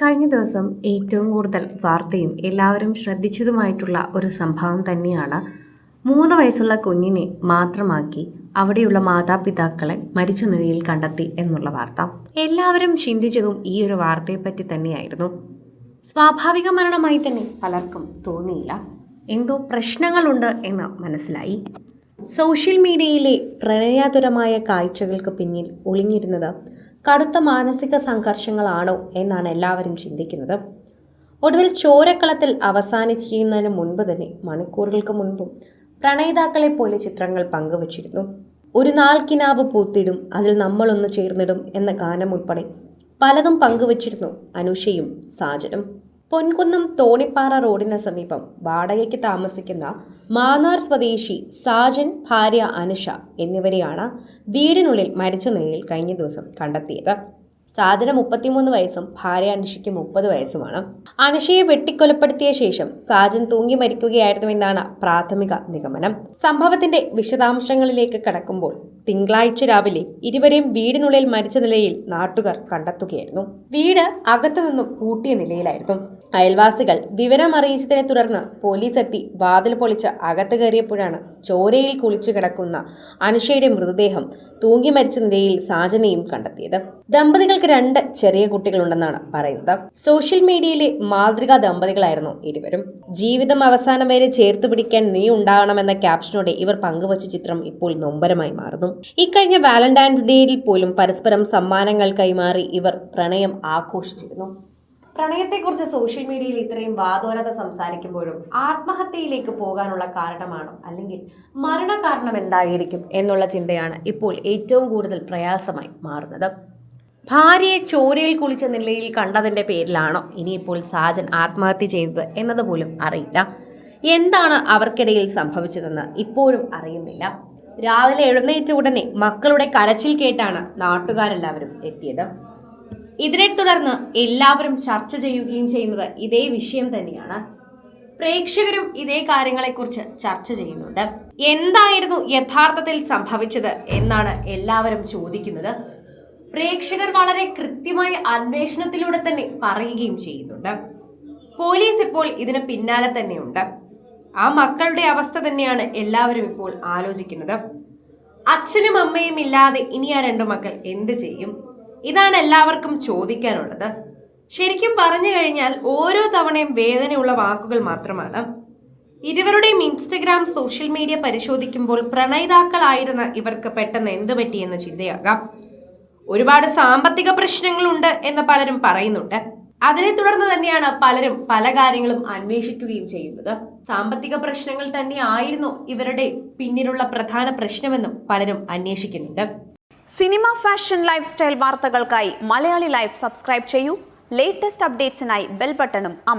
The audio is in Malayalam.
കഴിഞ്ഞ ദിവസം ഏറ്റവും കൂടുതൽ വാർത്തയും എല്ലാവരും ശ്രദ്ധിച്ചതുമായിട്ടുള്ള ഒരു സംഭവം തന്നെയാണ് 3 വയസ്സുള്ള കുഞ്ഞിനെ മാത്രമാക്കി അവിടെയുള്ള മാതാപിതാക്കളെ മരിച്ച നിലയിൽ കണ്ടെത്തി എന്നുള്ള വാർത്ത. എല്ലാവരും ചിന്തിച്ചതും ഈ ഒരു വാർത്തയെപ്പറ്റി തന്നെയായിരുന്നു. സ്വാഭാവിക മരണമായി തന്നെ പലർക്കും തോന്നിയില്ല. എന്തോ പ്രശ്നങ്ങളുണ്ട് എന്ന് മനസ്സിലായി. സോഷ്യൽ മീഡിയയിലെ പ്രണയാതുരമായ കാഴ്ചകൾക്ക് പിന്നിൽ ഒളിഞ്ഞിരുന്നത് കടുത്ത മാനസിക സംഘർഷങ്ങളാണോ എന്നാണ് എല്ലാവരും ചിന്തിക്കുന്നത്. ഒടുവിൽ ചോരക്കളത്തിൽ അവസാനിക്കുന്നതിന് മുൻപ് തന്നെ മണിക്കൂറുകൾക്ക് മുൻപും പ്രണയിതാക്കളെ പോലെ ചിത്രങ്ങൾ പങ്കുവച്ചിരുന്നു. ഒരു നാൾ കിനാവ് പൂത്തിടും, അതിൽ നമ്മളൊന്ന് ചേർന്നിടും എന്ന ഗാനം ഉൾപ്പെടെ പലതും പങ്കുവച്ചിരുന്നു അനുഷയും സാജനും. പൊൻകുന്നം തോണിപ്പാറ റോഡിന് സമീപം വാടകയ്ക്ക് താമസിക്കുന്ന മാന്നാർ സ്വദേശി സാജൻ, ഭാര്യ അനുഷ എന്നിവരെയാണ് വീടിനുള്ളിൽ മരിച്ച നിലയിൽ കഴിഞ്ഞ ദിവസം കണ്ടെത്തിയത്. സാജന് 33 വയസ്സും ഭാര്യ അനുഷയ്ക്ക് 30 വയസ്സുമാണ്. അനുഷയെ വെട്ടിക്കൊലപ്പെടുത്തിയ ശേഷം സാജൻ തൂങ്ങി മരിക്കുകയായിരുന്നുവെന്നാണ് പ്രാഥമിക നിഗമനം. സംഭവത്തിന്റെ വിശദാംശങ്ങളിലേക്ക് കടക്കുമ്പോൾ തിങ്കളാഴ്ച രാവിലെ ഇരുവരെയും വീടിനുള്ളിൽ മരിച്ച നിലയിൽ നാട്ടുകാർ കണ്ടെത്തുകയായിരുന്നു. വീട് അകത്തുനിന്നും പൂട്ടിയ നിലയിലായിരുന്നു. അയൽവാസികൾ വിവരം അറിയിച്ചതിനെ തുടർന്ന് പോലീസ് എത്തി വാതിൽ പൊളിച്ച് അകത്ത് കയറിയപ്പോഴാണ് ചോരയിൽ കുളിച്ചു കിടക്കുന്ന അനുഷയുടെ മൃതദേഹം തൂങ്ങി മരിച്ച നിലയിൽ സാജനെയും കണ്ടെത്തിയത്. ദമ്പതികൾക്ക് 2 ചെറിയ കുട്ടികളുണ്ടെന്നാണ് പറയുന്നത്. സോഷ്യൽ മീഡിയയിലെ മാതൃകാ ദമ്പതികളായിരുന്നു ഇരുവരും. ജീവിതം അവസാനം വരെ ചേർത്ത് പിടിക്കാൻ നീ ഉണ്ടാവണമെന്ന ക്യാപ്ഷനോടെ ഇവർ പങ്കുവച്ച ചിത്രം ഇപ്പോൾ നൊമ്പരമായി മാറുന്നു. ഇക്കഴിഞ്ഞ വാലന്റൈൻസ് ഡേയിൽ പോലും പരസ്പരം സമ്മാനങ്ങൾ കൈമാറി ഇവർ പ്രണയം ആഘോഷിച്ചിരുന്നു. പ്രണയത്തെക്കുറിച്ച് സോഷ്യൽ മീഡിയയിൽ ഇത്രയും വാദോരത സംസാരിക്കുമ്പോഴും ആത്മഹത്യയിലേക്ക് പോകാനുള്ള കാരണമാണോ അല്ലെങ്കിൽ മരണകാരണം എന്തായിരിക്കും എന്നുള്ള ചിന്തയാണ് ഇപ്പോൾ ഏറ്റവും കൂടുതൽ പ്രയാസമായി മാറുന്നത്. ഭാര്യയെ ചോരയിൽ കുളിച്ച നിലയിൽ കണ്ടതിന്റെ പേരിലാണോ ഇനിയിപ്പോൾ സാജൻ ആത്മഹത്യ ചെയ്തത് എന്നതുപോലും അറിയില്ല. എന്താണ് അവർക്കിടയിൽ സംഭവിച്ചതെന്ന് ഇപ്പോഴും അറിയുന്നില്ല. രാവിലെ എഴുന്നേറ്റ ഉടനെ മക്കളുടെ കരച്ചിൽ കേട്ടാണ് നാട്ടുകാരെല്ലാവരും എത്തിയത്. ഇതിനെ തുടർന്ന് എല്ലാവരും ചർച്ച ചെയ്യുകയും ചെയ്യുന്നത് ഇതേ വിഷയം തന്നെയാണ്. പ്രേക്ഷകരും ഇതേ കാര്യങ്ങളെക്കുറിച്ച് ചർച്ച ചെയ്യുന്നുണ്ട്. എന്തായിരുന്നു യഥാർത്ഥത്തിൽ സംഭവിച്ചത് എന്നാണ് എല്ലാവരും ചോദിക്കുന്നത്. പ്രേക്ഷകർ വളരെ കൃത്യമായ അന്വേഷണത്തിലൂടെ തന്നെ പറയുകയും ചെയ്യുന്നുണ്ട്. പോലീസ് ഇപ്പോൾ ഇതിന് പിന്നാലെ തന്നെയുണ്ട്. ആ മക്കളുടെ അവസ്ഥ തന്നെയാണ് എല്ലാവരും ഇപ്പോൾ ആലോചിക്കുന്നത്. അച്ഛനും അമ്മയും ഇല്ലാതെ ഇനി ആ 2 മക്കൾ എന്ത് ചെയ്യും? ഇതാണ് എല്ലാവർക്കും ചോദിക്കാനുള്ളത്. ശരിക്കും പറഞ്ഞു കഴിഞ്ഞാൽ ഓരോ തവണയും വേദനയുള്ള വാക്കുകൾ മാത്രമാണ്. ഇരുവരുടെയും ഇൻസ്റ്റഗ്രാം സോഷ്യൽ മീഡിയ പരിശോധിക്കുമ്പോൾ പ്രണയിതാക്കളായിരുന്ന ഇവർക്ക് പെട്ടെന്ന് എന്ത് പറ്റിയെന്ന് ചിന്തയാകാം. ഒരുപാട് സാമ്പത്തിക പ്രശ്നങ്ങളുണ്ട് എന്ന് പലരും പറയുന്നുണ്ട്. അതിനെ തുടർന്ന് തന്നെയാണ് പലരും പല കാര്യങ്ങളും അന്വേഷിക്കുകയും ചെയ്യുന്നത്. സാമ്പത്തിക പ്രശ്നങ്ങൾ തന്നെയായിരുന്നു ഇവരുടെ പിന്നിലുള്ള പ്രധാന പ്രശ്നമെന്നും പലരും അന്വേഷിക്കുന്നുണ്ട്. സിനിമ, ഫാഷൻ, ലൈഫ് സ്റ്റൈൽ വാർത്തകൾക്കായി മലയാളി ലൈഫ് സബ്സ്ക്രൈബ് ചെയ്യൂ. ലേറ്റസ്റ്റ് അപ്ഡേറ്റ്സിനായി ബെൽ ബട്ടണും അമർത്തുക.